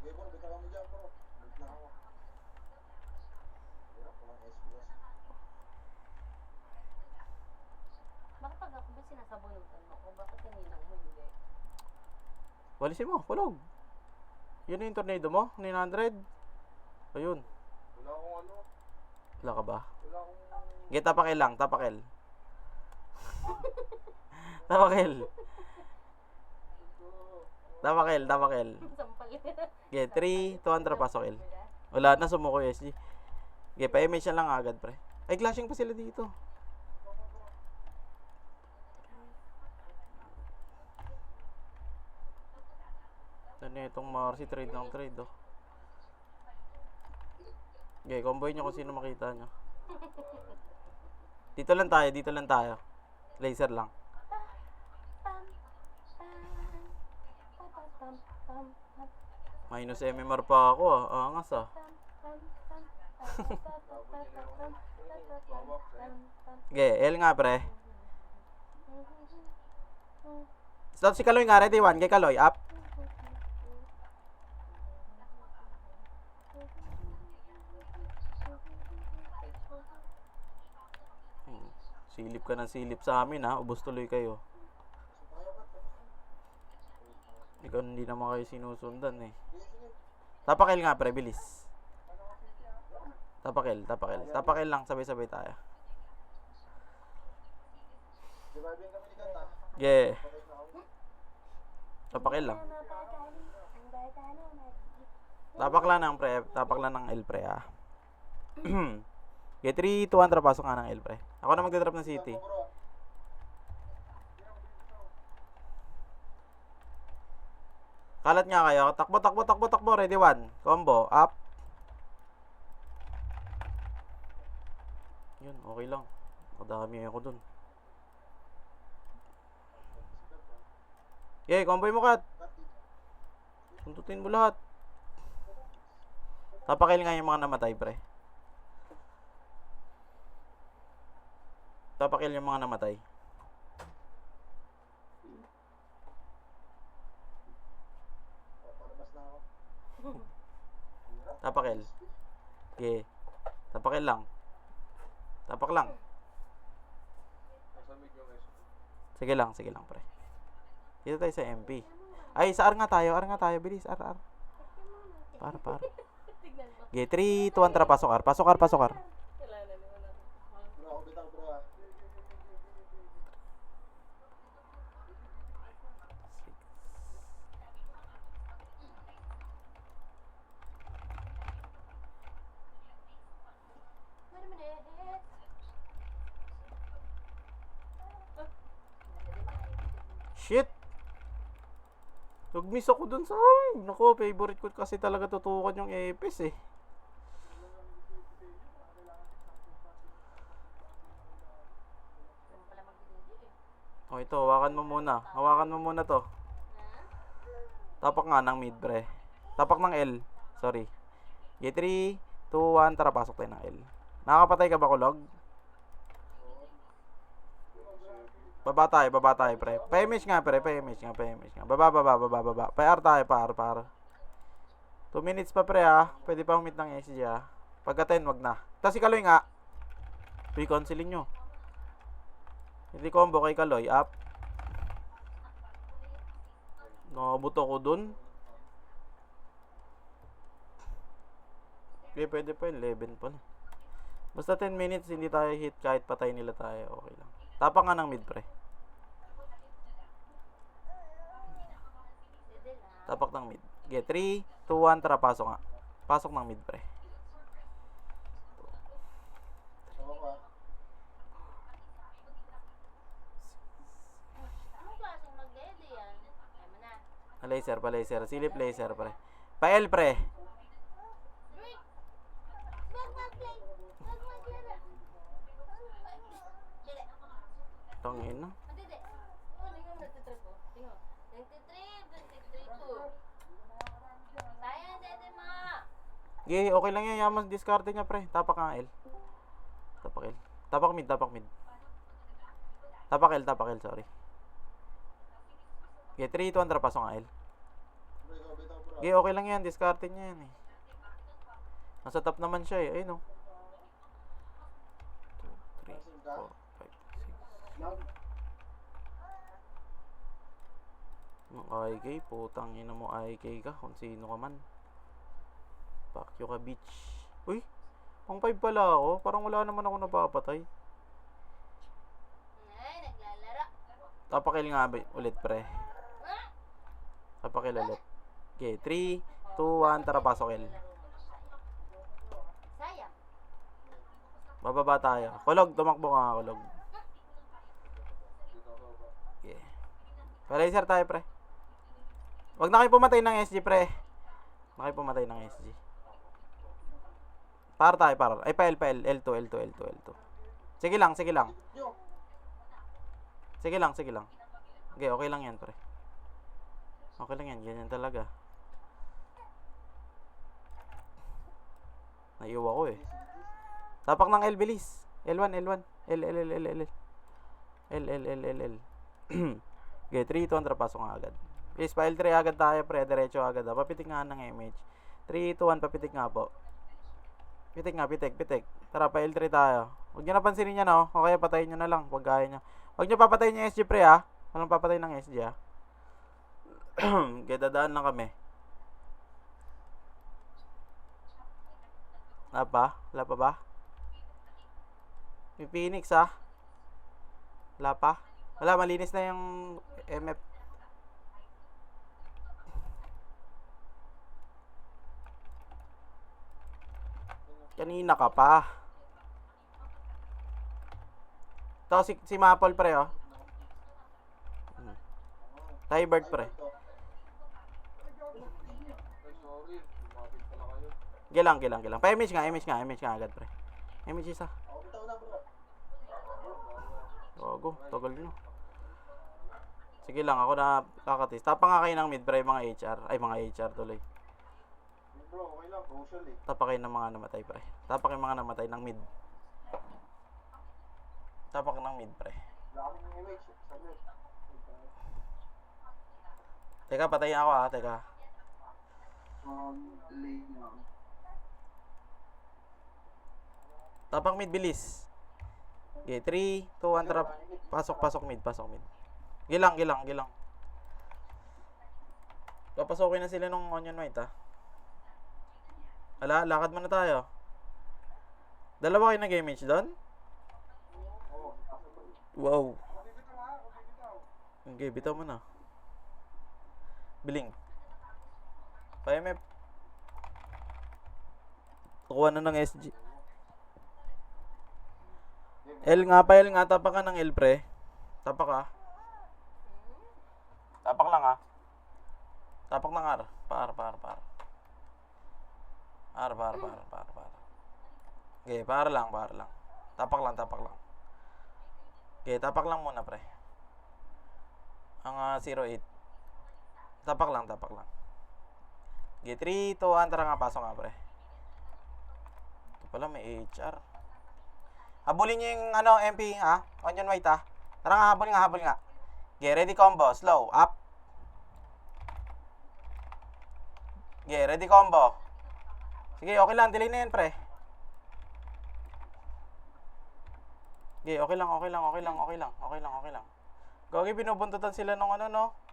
Sige, bro. Bitawan mo dyan, bro. Mid na ako. Hirap, walang SPS. Bakit pag ako ba sinasabunutan mo? O bakit kaninang mo hindi? Walisin mo, kulog. Yun yung tornado mo, 900. Ayun. Wala akong ano. Wala ka ba? Wala akong... Okay, tapak L lang, tapak L. Tapak L. Tapak L, tapak L. Sampal. Okay, 3, 2, 1, tara, pasok L. Wala na, sumuko yung SG. Okay, pa-image na lang agad, pre. Ay, clashing pa sila dito. Ano itong Marcy, trade ng trade, oh. Okay, comboy nyo kung sino makita nyo. Dito lang tayo, dito lang tayo. Laser lang. Pam, pam, pam, pam, pam, pam, Minus MMR pa ako, ah. Angas, ah. pam, pam, pam, pam, pam, pam, pam, pam. Okay, L nga, pre. Stop si Kaloy nga, ready, 1. Kay Kaloy, up. Silip ka ng silip sa amin, ha. Ubos tuloy kayo. Ikaw hindi naman kayo sinusundan, eh. Tapak L nga, pre, bilis. Tapak L, tapak L. Tapak L lang, sabay-sabay tayo. Reviving kami ni Kanta. Yeah. Patay na ako. Tapak L lang. Ang bata na magiging. Tapak lang ng pre, tapak lang ng L, pre, ah. Okay, 3, 2, 1, tara, pasok nga ng L, pre. Ako na magdadrop ng city. Bro, Kalat nga kayo. Takbo, takbo, takbo, takbo. Ready, 1. Combo. Up. Yun, okay lang. Madami ako dun. Okay, comboy mo, Kat. Tuntutin mo lahat. Tapakil nga yung mga namatay, pre. Tapakil yung mga namatay. palabas na ako. Tapakil. Okay. Tapakil lang. Tapak lang. Nasa mid yung SP. Sige lang, pre. Dito tayo sa MP. Ay, sa R nga tayo. Bilis, R. Para. Tignan mo. Okay, 3, 2, 1, tara, pasok R. Pasok R. Kailangan mo na. Bro, ako bitaw, bro, ah. Mari mali. Shit! Nag-miss ako dun sa... Ay, nako, favorite ko kasi talaga tutukan yung Epes, eh. Ano pala magdidili eh. O, ito, hawakan mo muna. Hawakan mo muna to. Tapak nga ng mid, pre. Tapak ng L. Sorry. Okay, 3, 2, 1. Tara, pasok tayo ng L. Nakakapatay ka ba, kulog? Baba tayo, pre. Pa-image nga, pre. Pa-image nga. Baba. Pa-R tayo, pa-R. 2 minutes pa, pre, ha. Pwede pa humit ng SG, ha. Pagka 10, wag na. Tapos si Kaloy nga. Reconciling nyo. Hindi combo kay Kaloy. Up. Nakabuto ko dun. Okay, pwede pa yun. 11 pa na. Basta 10 minutes, hindi tayo hit kahit patay nila tayo. Okay lang. Tapak nga ng mid, pre. Tapak ng mid. Okay, 3, 2, 1, tara, pasok nga. Pasok ng mid, pre. Ako pa. Anong klaseng mag-dede yan? Ay mo na. Pa-laser. Silip laser, pre. Pa-L, pre. Wait! Wag mag-play! Wag maglaro! Dili. Tangin na. Hindi. Oh, di ka nagtitrip po. Tingnan. Nagtitrip po. Sayang, dede mo. Okay, okay lang yan. Yaman discard niya, pre. Tapak nga L. Tapak L. Tapak mid. Tapak L, sorry. Okay, 3, 2, 1, tara, pasok nga L. Bro, ikaw, bitaw, bro. Okay, okay lang yan. Discard niya yan eh. Nasa top naman siya eh. Ayun o. 2, 3, 4, 5, 6. Love. Yung IK, putang ina mo IK ka. Kung sino ka man. Pakyo ka, bitch. Uy, pang 5 pala ako. Parang wala naman ako napapatay. Ay, naglalaro. Tapakil nga ulit, pre. Ah! Tapakil ulit. Okay, 3, 2, 1, tara, pasok L. Sayang. Bababa tayo. Kulog, tumakbo ka nga, kulog. Okay. Pa-laser tayo, pre. Wag na kayo pumatay ng SG, pre. Wag na kayo pumatay ng SG. Para tayo, para. Ay, pa L. L2. Sige lang. Yo! Sige lang. Okay, okay lang yan, pre. Okay lang yan, ganyan talaga. Naiiwa ko eh. Tapak ng L, bilis. L1. L. Okay, 3, 2, 1, tara, pasok nga agad. Please, pa L3 agad tayo, pre. Diretso agad. Papitik nga ng image. 3, 2, 1, papitik nga po. Pitik. Tara, pa L3 tayo. Huwag nyo napansinin yan, oh. O kaya patayin nyo na lang, pag kaya nyo. Huwag nyo papatayin yung SG, pre, ha. Walang papatay ng SG, ha. Okay, dadaan lang kami. Wala pa ba? May Phoenix, ha. Wala pa. Wala, malinis na yung MF. Kanina ka pa. Ito, si Maple, pre, oh. Tybird, pre. Ay, sorry. Lumapit pala kayo. Gilang. Pa-image nga agad, pre. Image isa. Ako, bitaw na, bro. Bago, tagal nyo. Sige lang, ako na kakatis. Tapa nga kayo ng mid, pre, mga HR. Ay, mga HR tuloy. Bro, okay lang. Crucial eh. Tapa kayo ng mga namatay, pre. Tapa kayo mga namatay ng mid. Tapak ng mid, pre. Wala kaming image. Sabi. Teka, patayin ako, ha. Teka. Lane na. Tapak mid, bilis. Okay, 3, 2, 1, tara. Pasok mid. Gilang. Papasokin na sila nung onion white, ha. Ala, lakad muna tayo. Dalawa kayo nag-image doon? Wow. Okay, bitaw mo na. Biling. Pa-MF. Kukuha na ng SG. L nga, tapak ka ng L, pre. Tapak ka. Tapak lang, ha. Tapak ng R. Par. Okay, para lang. Tapak lang. Okay, tapak lang muna, pre. Ang 08. Tapak lang. Okay, 3, 2, 1, tara nga, pasok nga, pre. Ito pala, may HR. Habulin nyo yung, MP, ha? Onion white, ha? Tara nga, habol nga. Okay, ready combo, slow, up. Okay, ready combo. Sige, okay lang, delay na yan, pre. Okay, okay lang. Gagi, binubuntutan sila nung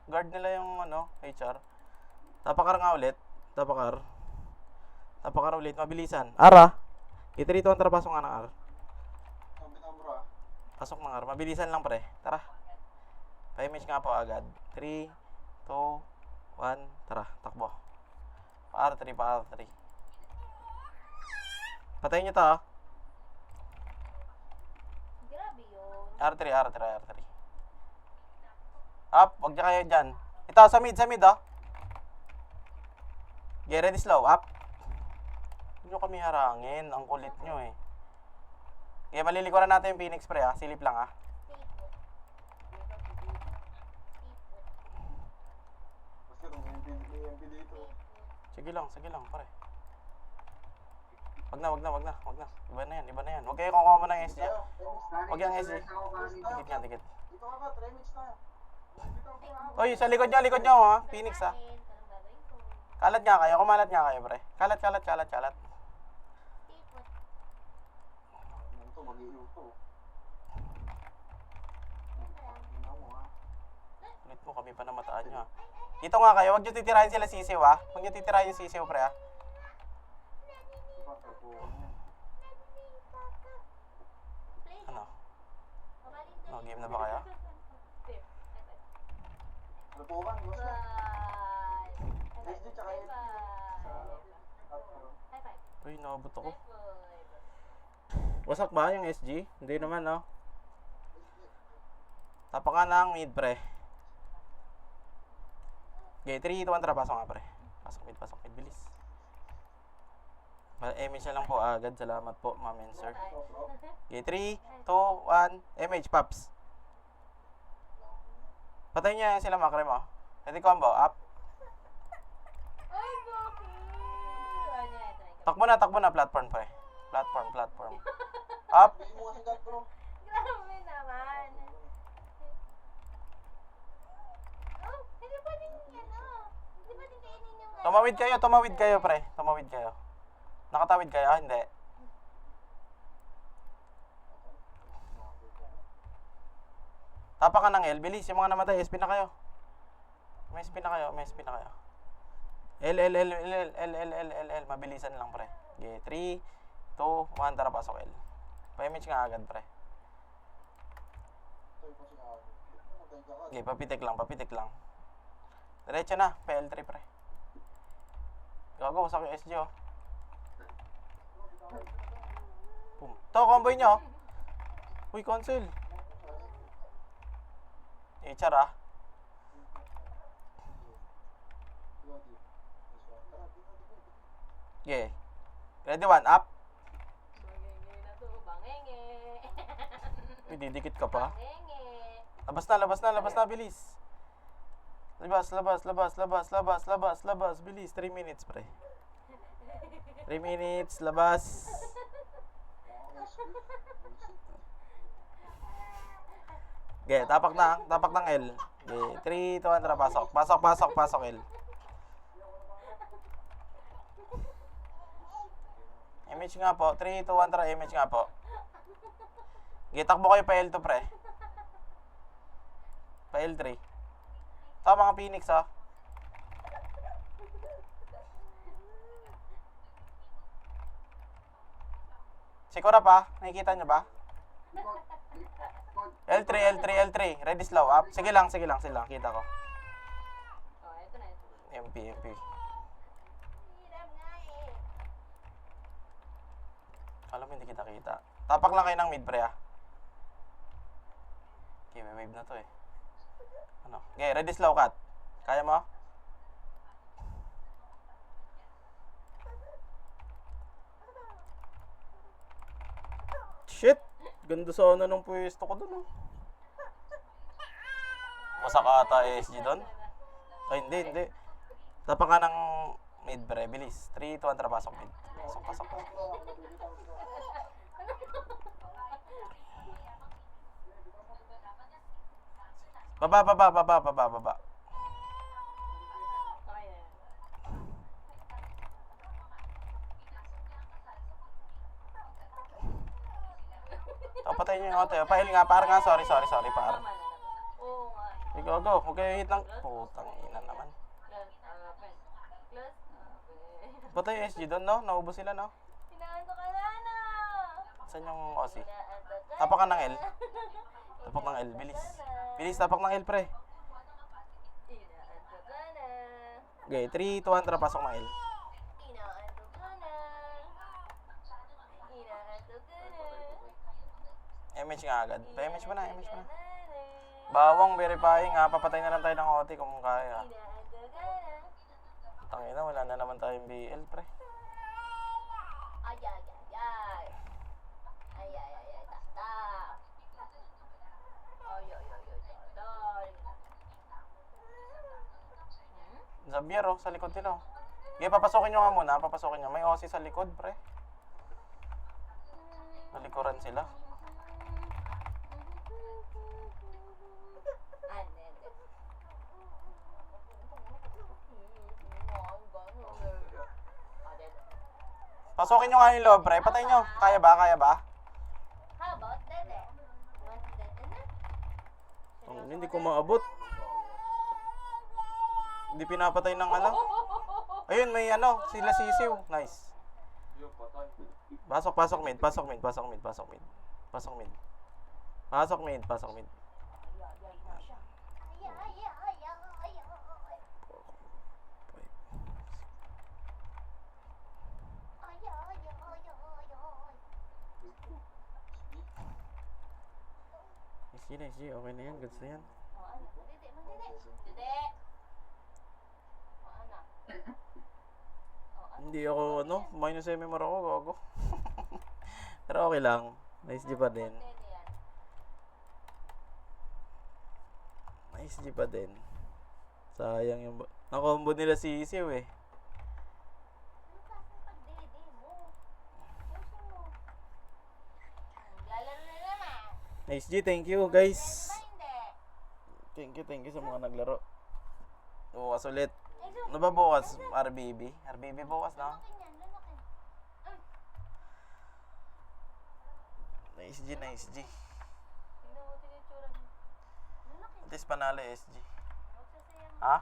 guard nila yung HR. Tapakar nga ulit. Tapakar ulit, mabilisan. Ara. Itrito ang tara, pasok nga ng R. Ang bitaw, bro, ah. Pasok ng R. Mabilisan lang, pre. Tara. Pa-image nga po agad. 3, 2, 1, tara, takbo. Pa-R3. Patayin nyo to, ha. Grabe yun. R3. Up, wag niya kayo dyan. Ito, sa mid, oh. Get ready, slow. Up. Huwag nyo kami harangin. Ang kulit nyo eh. Okay, malilikuran natin yung Phoenix pre ha. Silip lang ha. Basta kung EMP dito. Sige lang pre. Wag na. Iba na yan. Huwag kayo kukuha mo ng SG. Tayo, Huwag yung SG. Ako kanina. Dikit nga, dikit. dito ka ba? 3 minutes tayo. Dito ako. Oy, sa likod nyo ha. Phoenix ha. Kalat nga kayo. Kumalat nga kayo pre. Kalat. Ito, mag-iiw to. Ulit mo kami pa namataan nyo ha. Dito nga kayo. Huwag nyo titirahin sila sisiw ha. Huwag nyo titirahin yung sisiw pre ha. Diba, tapo. Ano? No, game na ba kayo? Lutukan, gusto. SG tsaka SG. Uy, nakabot ako. Wasak ba yung SG? Hindi naman no. Tapakan ng mid pre. Okay, 3, 2, 1, tara. Pasok nga pre. Pasok mid. Bilis. MH na lang po agad. Salamat po, ma'am and sir. Okay, 3, 2, 1. MH, Paps. Patayin niya sila makre mo. Ready combo, up. Ay, bakit? Takbo na, platform pre. Platform. Up. Hindi mo kasi dad, bro. Grabe naman. Oh, hindi pa din kainin yung... Tumawid kayo pre. Nakatawid kayo, hindi. Tapakan ng L, bilis. Yung mga namatay, SP na kayo. May SP na kayo. L. Mabilisan lang, pre. Okay, 3, 2, 1, tara, pasok L. Pa-image nga agad, pre. Okay, papitik lang. Diretso na, PL3, pre. Gago, wasak yung SG, oh. Boom. To, comboy nyo. Uy, cancel. HR, ah. Okay. Ready, 1, up. Bangenge na to, bangenge. Uy, didikit ka pa. Bangenge. Labas na, bilis. Labas. Bilis, 3 minutes, pre. 3 minutes, labas. Okay, tapak ng L. Okay, 3, 2, 1, tara, pasok L. Image nga po, 3, 2, 1, tara, image nga po. Okay, takbo kayo pa L2, pre. Pa L3. Ito mga Phoenix, ah. Sikura pa, nakikita nyo ba? L3. Ready, slow, up. Sige lang, kita ko. Oh, ito na. MP. Hirap nga eh. Alam mo, hindi kita kita. Tapak lang kayo ng mid, pre, ah. Okay, may wave na to, eh. Ano? Okay, ready, slow, cut. Kaya mo? Shit! Ganda sana nung pwesto ko dun, oh. Wasak ata SG dun. Ay, hindi. Tapak ka ng mid, pre. Bilis. 3, 2, 1, tara, pasok mid. Pasok. Baba. Okay na. Patayin nyo yung auto. Pahil nga, sorry, par. Tama na naman. Oo nga. Ikaw, go. Huwag kayo hit lang. Putang ina naman. Close. Okay. Patay yung SG doon, no? Naubos sila, no? Hinaanto ka na. Saan yung OC? Tapak ka ng L. Tapak ng L. Bilis, tapak ng L, pre. Hinaanto ka na. Okay, 3, 2, 1, tara, pasok ng L. Hinaanto ka na. Image nga agad. Pa-image mo na. Bawang verifying, ha? Papatay na lang tayo ng OT kung kaya. Tangina, wala na naman tayong BL, pre. Ay, ay, ay, ay. Ay, ay, ay, ay, tata. Ay, ay, ay, ay, tatay. Xavier, oh, sa likod nila. Oh. Okay, papasokin nyo nga muna. Papasokin nyo. May OC sa likod, pre. Nalikuran sila. Pasokin nyo nga yung loob, pre. Patay nyo. Kaya ba? Kaya ba? How about Dede? Want Dede na? Hindi ko maabot. Hindi pinapatay ng ano. Ayun, may ano. Sila sisiw. Nice. Pasok, pasok mid. Pasok mid. Pasok mid. Pasok mid. Pasok mid. Pasok mid. Pasok mid. Ay, ay, ay, ay, ay, ay. Ay, ay, ay, ay, ay. Nice G. Okay na yan. Goods na yan. Oh, ano? Dede, Dede. Dede. Oh, ano? Oh, ano? Hindi ako, ano, minus MMR ako, gago. Pero okay lang. Nice G pa din. Dede yan. Nice G pa din. Sayang yung... Nakombo nila si Isiw eh. Ano klase pag-dede mo? Ayusin mo. Lalaro na naman. Nice G, thank you guys. Ba hindi? Thank you sa mga naglaro. Bukas ulit. Ay, so, Ano ba bukas? RBB? RBB bukas na? lalaki niyan, lalaki. Nice G, nice G. Tingnan mo tinitsura niya. Lalaki. At least panalo SG. Huwag sasayang. Ha?